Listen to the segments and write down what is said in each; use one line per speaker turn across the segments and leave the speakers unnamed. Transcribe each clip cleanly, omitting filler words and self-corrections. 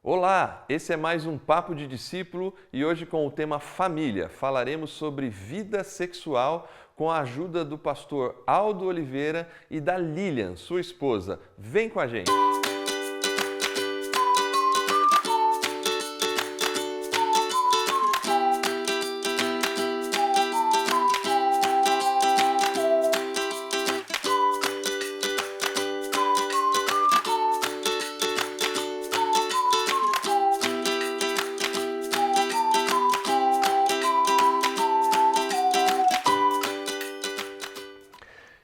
Olá, esse é mais um Papo de Discípulo e hoje com o tema família. Falaremos sobre vida sexual com a ajuda do pastor Aldo Oliveira e da Lilian, sua esposa. Vem com a gente!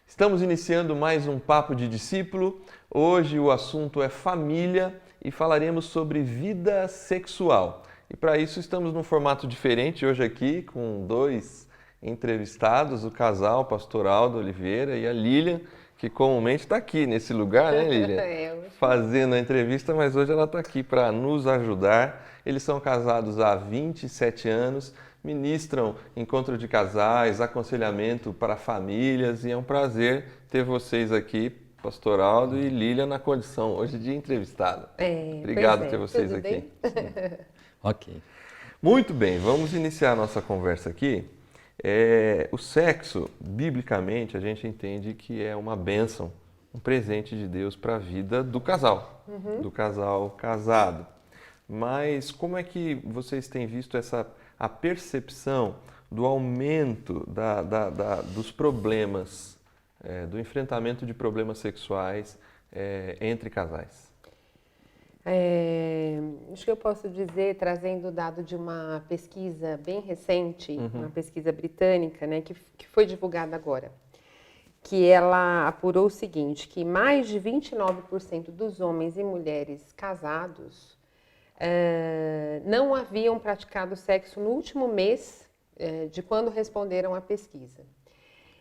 Estamos iniciando mais um Papo de Discípulo. Hoje o assunto é família e falaremos sobre vida sexual. E para isso estamos num formato diferente hoje aqui com dois entrevistados, o casal, o pastor Aldo Oliveira e a Lilian, que comumente está aqui nesse lugar, né, Lilian? Fazendo a entrevista, mas hoje ela está aqui para nos ajudar. Eles são casados há 27 anos, ministram encontro de casais, aconselhamento para famílias e é um prazer ter vocês aqui, pastor Aldo e Lilian, na condição hoje de entrevistada. Obrigado por ter vocês
Tudo
aqui.
Ok.
Muito bem, vamos iniciar a nossa conversa aqui. O sexo, biblicamente, a gente entende que é uma bênção, um presente de Deus para a vida do casal casado. Mas como é que vocês têm visto a percepção do aumento dos problemas, do enfrentamento de problemas sexuais entre casais?
Acho que eu posso dizer, trazendo o dado de uma pesquisa bem recente, uma pesquisa britânica, né, que foi divulgada agora, que ela apurou o seguinte, que mais de 29% dos homens e mulheres casados não haviam praticado sexo no último mês de quando responderam à pesquisa.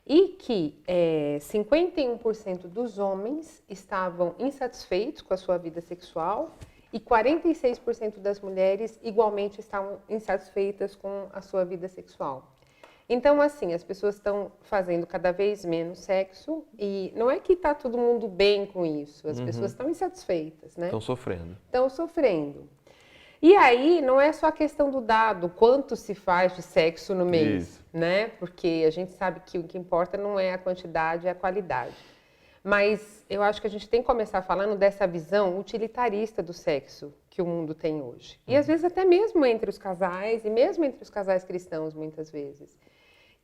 E que 51% dos homens estavam insatisfeitos com a sua vida sexual e 46% das mulheres igualmente estavam insatisfeitas com a sua vida sexual. Então, assim, as pessoas estão fazendo cada vez menos sexo e não é que está todo mundo bem com isso, as pessoas estão insatisfeitas, né?
Estão sofrendo.
Estão sofrendo. E aí, não é só a questão do dado, quanto se faz de sexo no mês, né? Porque a gente sabe que o que importa não é a quantidade, é a qualidade. Mas eu acho que a gente tem que começar falando dessa visão utilitarista do sexo que o mundo tem hoje. E às vezes até mesmo entre os casais, e mesmo entre os casais cristãos, muitas vezes.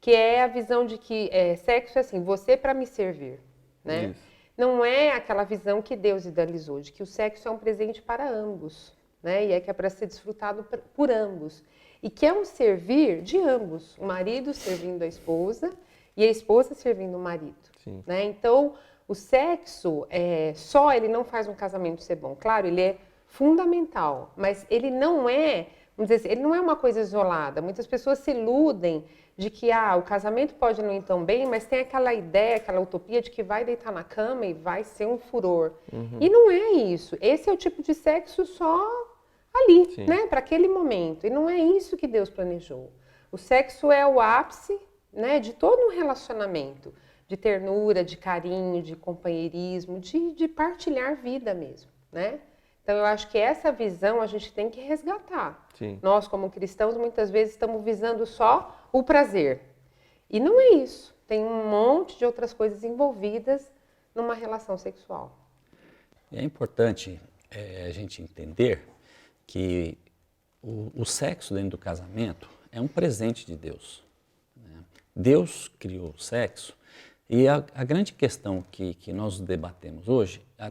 Que é a visão de que sexo é assim, você para me servir, né?
Isso.
Não é aquela visão que Deus idealizou, de que o sexo é um presente para ambos. Né? E é que é para ser desfrutado por ambos. E que é um servir de ambos, o marido servindo a esposa e a esposa servindo o marido. Né? Então, o sexo, ele não faz um casamento ser bom. Claro, ele é fundamental, mas ele não é, vamos dizer assim, ele não é uma coisa isolada. Muitas pessoas se iludem de que o casamento pode não ir tão bem, mas tem aquela ideia, aquela utopia de que vai deitar na cama e vai ser um furor. E não é isso. Esse é o tipo de sexo só ali, né, para aquele momento. E não é isso que Deus planejou. O sexo é o ápice, né, de todo um relacionamento, de ternura, de carinho, de companheirismo, de partilhar vida mesmo, né? Então eu acho que essa visão a gente tem que resgatar. Nós, como cristãos, muitas vezes estamos visando só o prazer. E não é isso. Tem um monte de outras coisas envolvidas numa relação sexual.
É importante a gente entender que o sexo dentro do casamento é um presente de Deus. Né? Deus criou o sexo e a grande questão que nós debatemos hoje é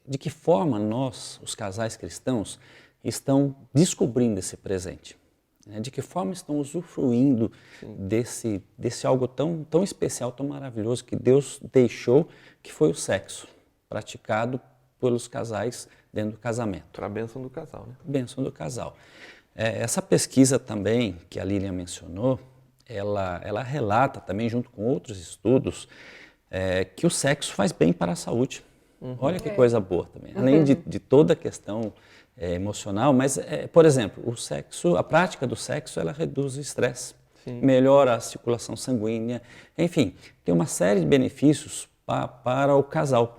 de que forma nós, os casais cristãos, estão descobrindo esse presente. Né? De que forma estão usufruindo desse algo tão especial, tão maravilhoso que Deus deixou, que foi o sexo, praticado pelos casais dentro do casamento.
Para a bênção do casal, né?
Bênção do casal. Essa pesquisa também, que a Lilian mencionou, ela relata também, junto com outros estudos, que o sexo faz bem para a saúde. Olha que coisa boa também. Além de toda a questão emocional, mas, por exemplo, a prática do sexo, ela reduz o estresse, melhora a circulação sanguínea, enfim, tem uma série de benefícios para o casal.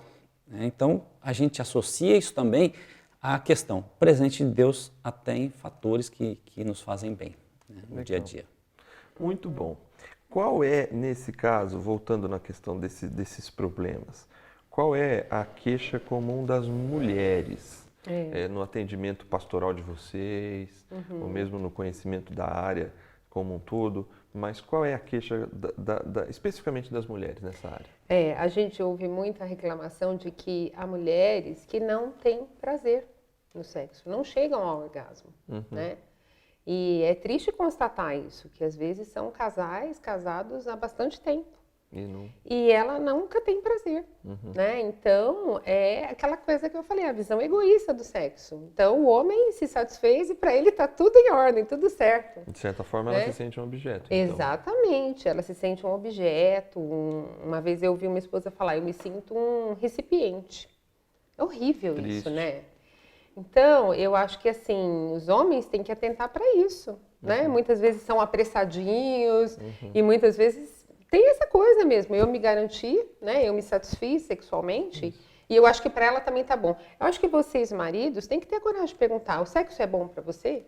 Então, a gente associa isso também a questão presente de Deus até em fatores que nos fazem bem, né, no dia a dia.
Muito bom. Qual é, nesse caso, voltando na questão desses problemas, qual é a queixa comum das mulheres no atendimento pastoral de vocês, ou mesmo no conhecimento da área como um todo, mas qual é a queixa especificamente das mulheres nessa área?
A gente ouve muita reclamação de que há mulheres que não têm prazer no sexo, não chegam ao orgasmo, né? E é triste constatar isso, que às vezes são casais casados há bastante tempo. E ela nunca tem prazer, né? Então, é aquela coisa que eu falei, a visão egoísta do sexo. Então, o homem se satisfez e para ele está tudo em ordem, tudo certo.
De certa forma, ela se sente um objeto.
Exatamente, ela se sente um objeto. Uma vez eu ouvi uma esposa falar, eu me sinto um recipiente. É horrível isso, né? Então, eu acho que assim, os homens têm que atentar para isso, né? Muitas vezes são apressadinhos e muitas vezes tem essa coisa mesmo, eu me garanti, né? Eu me satisfiz sexualmente e eu acho que para ela também tá bom. Eu acho que vocês, maridos, têm que ter a coragem de perguntar, o sexo é bom para você?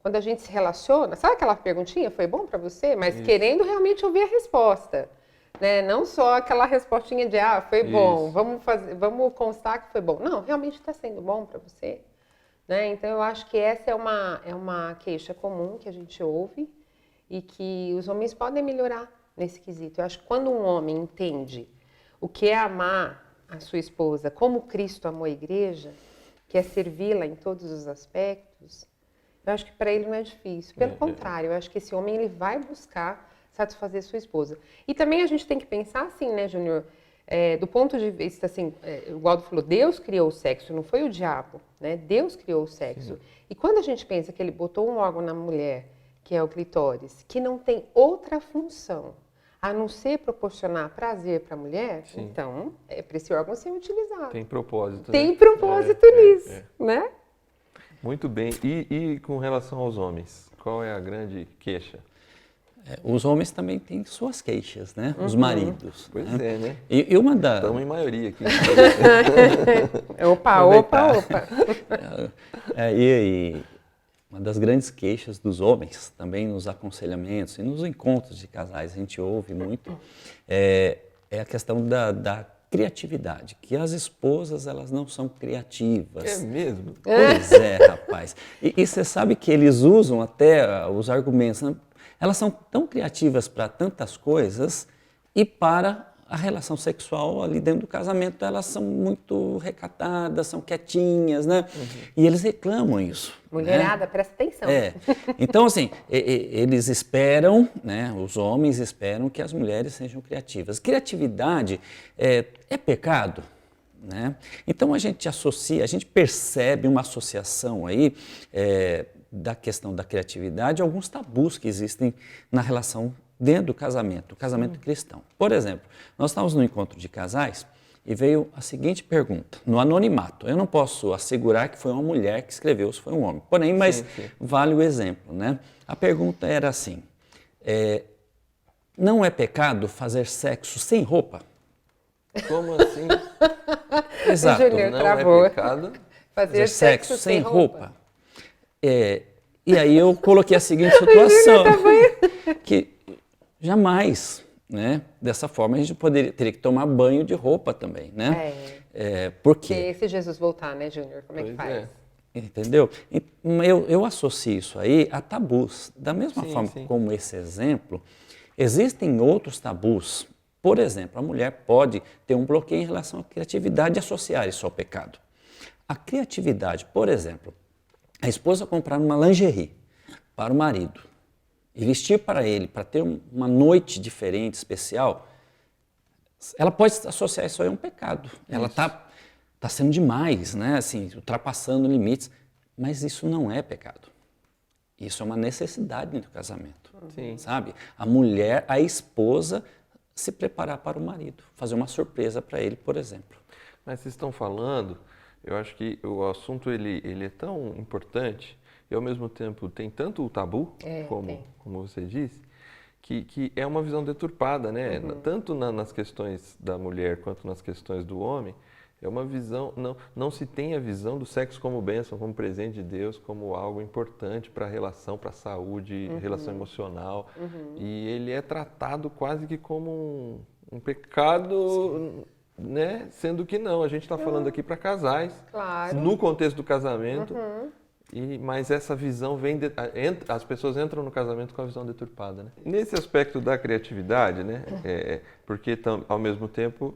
Quando a gente se relaciona, sabe aquela perguntinha, foi bom para você? Mas querendo realmente ouvir a resposta, né? Não só aquela respostinha de, foi bom, vamos constar que foi bom. Não, realmente está sendo bom para você? Né? Então, eu acho que essa é uma queixa comum que a gente ouve e que os homens podem melhorar nesse quesito. Eu acho que quando um homem entende o que é amar a sua esposa como Cristo amou a igreja, que é servi-la em todos os aspectos, eu acho que para ele não é difícil. Pelo contrário, eu acho que esse homem ele vai buscar satisfazer sua esposa. E também a gente tem que pensar assim, né, Júnior? Do ponto de vista, assim, o Waldo falou, Deus criou o sexo, não foi o diabo, né? Deus criou o sexo. Sim. E quando a gente pensa que ele botou um órgão na mulher, que é o clitóris, que não tem outra função a não ser proporcionar prazer para a mulher, então é para esse órgão ser utilizado.
Tem propósito.
Tem propósito nisso, né?
Muito bem. E com relação aos homens, qual é a grande queixa?
Os homens também têm suas queixas, né? Os maridos.
Pois né?
E uma da...
Estamos em maioria aqui.
Opa.
E uma das grandes queixas dos homens, também nos aconselhamentos e nos encontros de casais, a gente ouve muito, é a questão da criatividade, que as esposas, elas não são criativas.
É mesmo?
Pois é, rapaz. E você sabe que eles usam até os argumentos, né? Elas são tão criativas para tantas coisas e para a relação sexual ali dentro do casamento, elas são muito recatadas, são quietinhas, né? E eles reclamam isso.
Mulherada, né? Presta atenção.
Então, assim, eles esperam, né? Os homens esperam que as mulheres sejam criativas. Criatividade é pecado, né? Então, a gente associa, a gente percebe uma associação aí da questão da criatividade, alguns tabus que existem na relação dentro do casamento, o casamento cristão. Por exemplo, nós estávamos no encontro de casais e veio a seguinte pergunta, no anonimato. Eu não posso assegurar que foi uma mulher que escreveu, se foi um homem. Porém, mas vale o exemplo, né? A pergunta era assim, não é pecado fazer sexo sem roupa?
Como assim?
Exato.
Júnior,
não
travou.
É pecado
fazer sexo sem roupa. E aí eu coloquei a seguinte situação, que jamais, né, dessa forma a gente teria que tomar banho de roupa também, né? Por quê?
Se Jesus voltar, né, Júnior? Como é que faz?
Entendeu? Eu associo isso aí a tabus. Da mesma forma como esse exemplo, existem outros tabus. Por exemplo, a mulher pode ter um bloqueio em relação à criatividade e associar isso ao pecado. A criatividade, por exemplo, a esposa comprar uma lingerie para o marido e vestir para ele, para ter uma noite diferente, especial, ela pode associar isso aí a um pecado. Ela está sendo demais, né? Assim, ultrapassando limites, mas isso não é pecado. Isso é uma necessidade dentro do casamento, sabe? A mulher, a esposa, se preparar para o marido, fazer uma surpresa para ele, por exemplo.
Mas vocês estão falando, eu acho que o assunto ele é tão importante e ao mesmo tempo tem tanto o tabu, como você disse, que é uma visão deturpada, né? Tanto nas questões da mulher quanto nas questões do homem, É uma visão, não se tem a visão do sexo como bênção, como presente de Deus, como algo importante para a relação, para a saúde, relação emocional. E ele é tratado quase que como um pecado, né? Sendo que não, a gente está falando aqui para casais,
Claro.
no contexto do casamento. Mas essa visão vem as pessoas entram no casamento com a visão deturpada, né? Nesse aspecto da criatividade, né? Porque ao mesmo tempo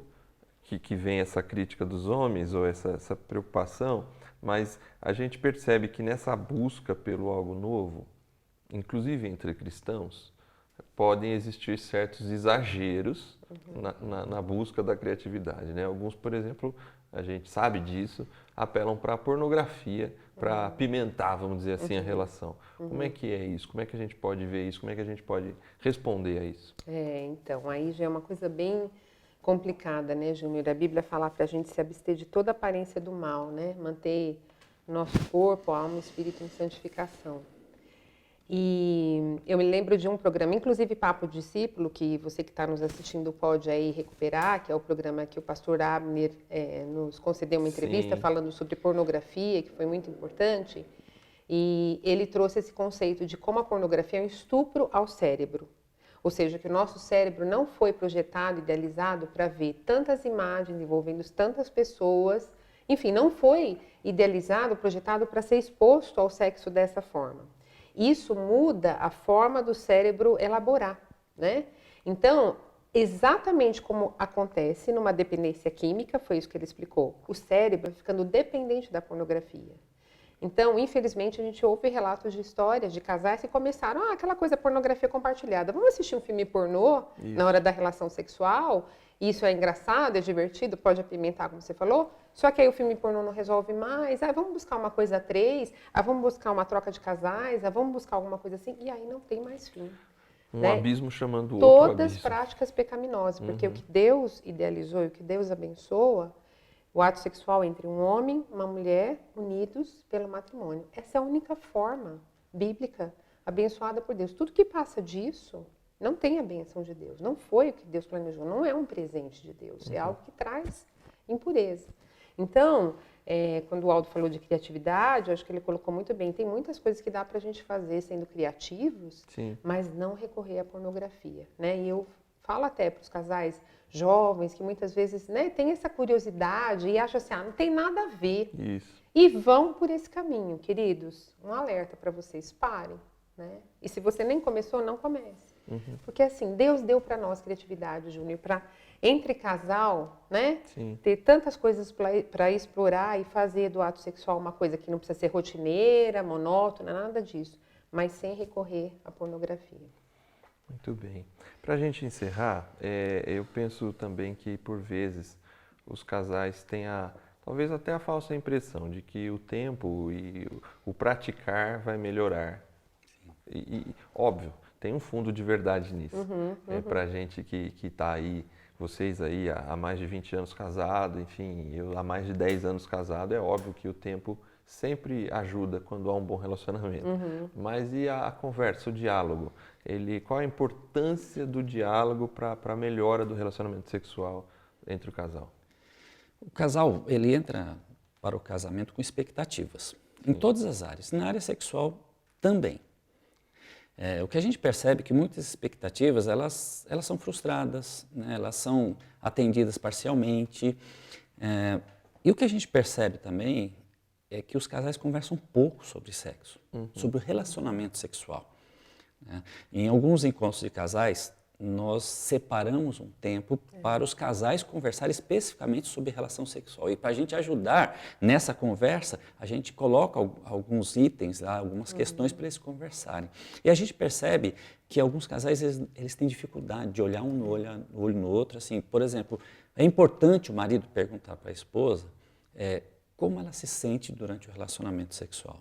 que vem essa crítica dos homens ou essa preocupação, mas a gente percebe que nessa busca pelo algo novo, inclusive entre cristãos, podem existir certos exageros na busca da criatividade, né? Alguns, por exemplo, a gente sabe disso, apelam para a pornografia, para apimentar, vamos dizer assim, a relação. Como é que é isso? Como é que a gente pode ver isso? Como é que a gente pode responder a isso?
Então, aí já é uma coisa bem complicada, né, Júnior? A Bíblia fala para a gente se abster de toda aparência do mal, né? Manter nosso corpo, alma e espírito em santificação. E eu me lembro de um programa, inclusive Papo Discípulo, que você que está nos assistindo pode aí recuperar, que é o programa que o pastor Abner nos concedeu uma entrevista falando sobre pornografia, que foi muito importante. E ele trouxe esse conceito de como a pornografia é um estupro ao cérebro. Ou seja, que o nosso cérebro não foi projetado, idealizado para ver tantas imagens envolvendo tantas pessoas. Enfim, não foi idealizado, projetado para ser exposto ao sexo dessa forma. Isso muda a forma do cérebro elaborar, né? Então, exatamente como acontece numa dependência química, foi isso que ele explicou, o cérebro ficando dependente da pornografia. Então, infelizmente, a gente ouve relatos de histórias de casais que começaram, aquela coisa, pornografia compartilhada. Vamos assistir um filme pornô na hora da relação sexual? Isso é engraçado, é divertido, pode apimentar, como você falou. Só que aí o filme pornô não resolve mais. Vamos buscar uma coisa a três. Vamos buscar uma troca de casais. Vamos buscar alguma coisa assim. E aí não tem mais fim.
Um abismo chamando o outro abismo.
Todas práticas pecaminosas. Porque o que Deus idealizou e o que Deus abençoa, o ato sexual entre um homem e uma mulher unidos pelo matrimônio. Essa é a única forma bíblica abençoada por Deus. Tudo que passa disso não tem a bênção de Deus. Não foi o que Deus planejou. Não é um presente de Deus. É algo que traz impureza. Então, quando o Aldo falou de criatividade, eu acho que ele colocou muito bem. Tem muitas coisas que dá para a gente fazer sendo criativos, mas não recorrer à pornografia, né? E eu falo até para os casais jovens que muitas vezes, né, tem essa curiosidade e acham assim, não tem nada a ver.
Isso.
E vão por esse caminho, queridos. Um alerta para vocês, parem, né? E se você nem começou, não comece. Porque assim, Deus deu para nós criatividade, Júnior, para entre casal, né, ter tantas coisas para explorar e fazer do ato sexual uma coisa que não precisa ser rotineira, monótona, nada disso, mas sem recorrer à pornografia.
Muito bem. Para a gente encerrar, eu penso também que, por vezes, os casais têm talvez até a falsa impressão de que o tempo e o praticar vai melhorar. Óbvio, tem um fundo de verdade nisso. Para a gente que está aí, vocês aí há mais de 20 anos casado, enfim, eu há mais de 10 anos casado, é óbvio que o tempo sempre ajuda quando há um bom relacionamento. Mas e a conversa, o diálogo? Qual a importância do diálogo para a melhora do relacionamento sexual entre o casal?
O casal, ele entra para o casamento com expectativas, em todas as áreas, na área sexual também. O que a gente percebe é que muitas expectativas, elas são frustradas, né? Elas são atendidas parcialmente. E o que a gente percebe também é que os casais conversam pouco sobre sexo, sobre o relacionamento sexual. Né? Em alguns encontros de casais, nós separamos um tempo para os casais conversarem especificamente sobre relação sexual. E para a gente ajudar nessa conversa, a gente coloca alguns itens, algumas questões para eles conversarem. E a gente percebe que alguns casais eles têm dificuldade de olhar um no olho no outro. Assim, por exemplo, é importante o marido perguntar para a esposa como ela se sente durante o relacionamento sexual.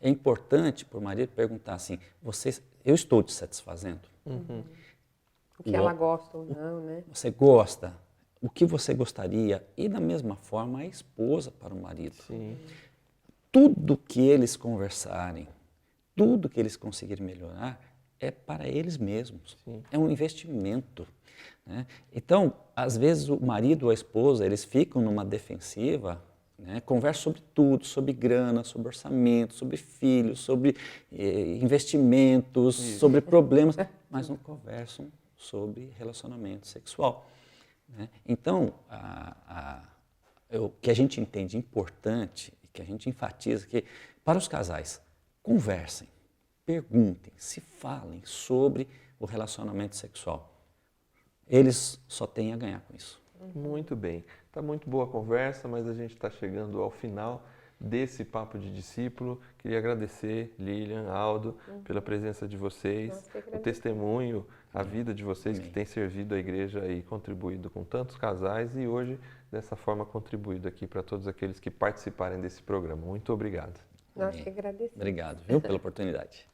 É importante para o marido perguntar assim, eu estou te satisfazendo?
O que ela gosta ou não, né?
Você gosta? O que você gostaria? E da mesma forma a esposa para o marido. Tudo que eles conversarem, tudo que eles conseguirem melhorar, é para eles mesmos.
Sim.
É um investimento, né? Então, às vezes o marido ou a esposa, eles ficam numa defensiva, né? Conversam sobre tudo, sobre grana, sobre orçamento, sobre filhos, sobre investimentos, sobre problemas, mas não conversam sobre relacionamento sexual, né? Então, o que a gente entende importante e que a gente enfatiza que para os casais, conversem, perguntem, se falem sobre o relacionamento sexual. Eles só têm a ganhar com isso.
Muito bem. Está muito boa a conversa, mas a gente está chegando ao final desse Papo de Discípulo. Queria agradecer, Lilian, Aldo, pela presença de vocês,
Nós que
o
agradecemos.
testemunho, a vida de vocês
Amém.
que tem servido a igreja e contribuído com tantos casais e hoje, dessa forma, contribuído aqui para todos aqueles que participarem desse programa. Muito obrigado.
Nós
Amém.
que agradecemos.
Obrigado, viu, pela oportunidade.